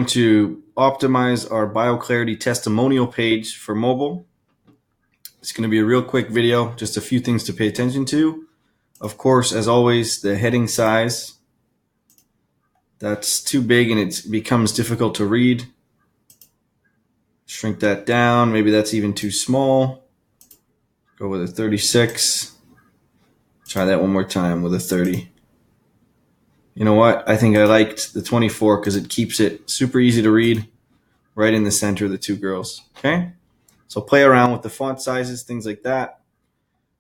to optimize our BioClarity testimonial page for mobile. It's going to be a real quick video, just a few things to pay attention to. Of course, as always, the heading size. That's too big and it becomes difficult to read. Shrink that down. Maybe that's even too small. Go with a 36. Try that one more time with a 30. You know what? I think I liked the 24 because it keeps it super easy to read right in the center of the two girls. Okay? So play around with the font sizes, things like that.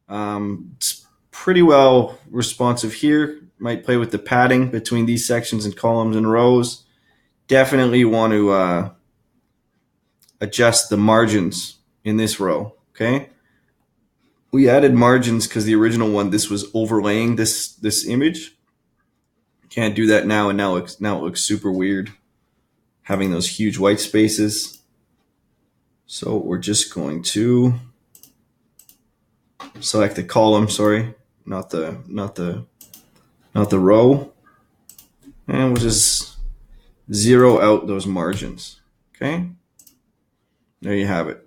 It's pretty well responsive here. Might play with the padding between these sections and columns and rows. Definitely want to adjust the margins in this row. Okay? We added margins because the original one, this was overlaying this image. Can't do that now, and now it looks super weird having those huge white spaces. So we're just going to select the column, sorry, not the row, and we'll just zero out those margins. Okay, there you have it.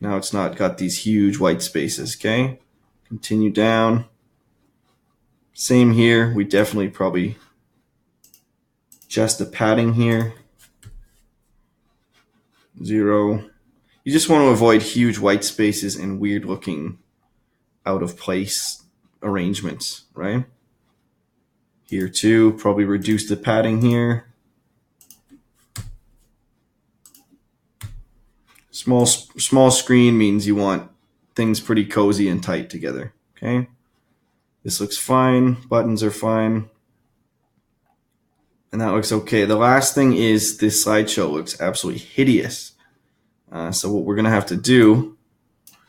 Now it's not got these huge white spaces. Okay, continue down. Same here. We definitely probably adjust the padding here. 0. You just want to avoid huge white spaces and weird looking out of place arrangements, right? Here too, probably reduce the padding here. Small screen means you want things pretty cozy and tight together, okay? This looks fine. Buttons are fine. And that looks okay. The last thing is this slideshow looks absolutely hideous. So what we're going to have to do,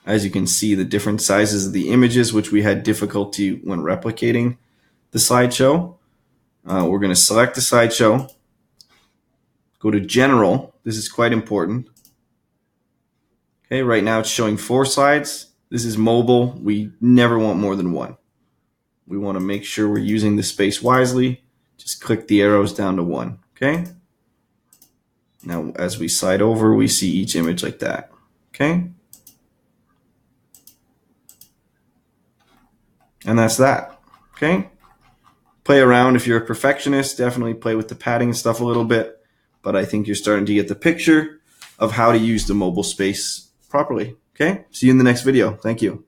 as you can see, the different sizes of the images, which we had difficulty when replicating the slideshow. We're going to select the slideshow. Go to General. This is quite important. Okay, right now it's showing 4 slides. This is mobile. We never want more than 1. We want to make sure we're using the space wisely. Just click the arrows down to 1, okay? Now, as we slide over, we see each image like that, okay? And that's that, okay? Play around. If you're a perfectionist, definitely play with the padding and stuff a little bit, but I think you're starting to get the picture of how to use the mobile space properly, okay? See you in the next video. Thank you.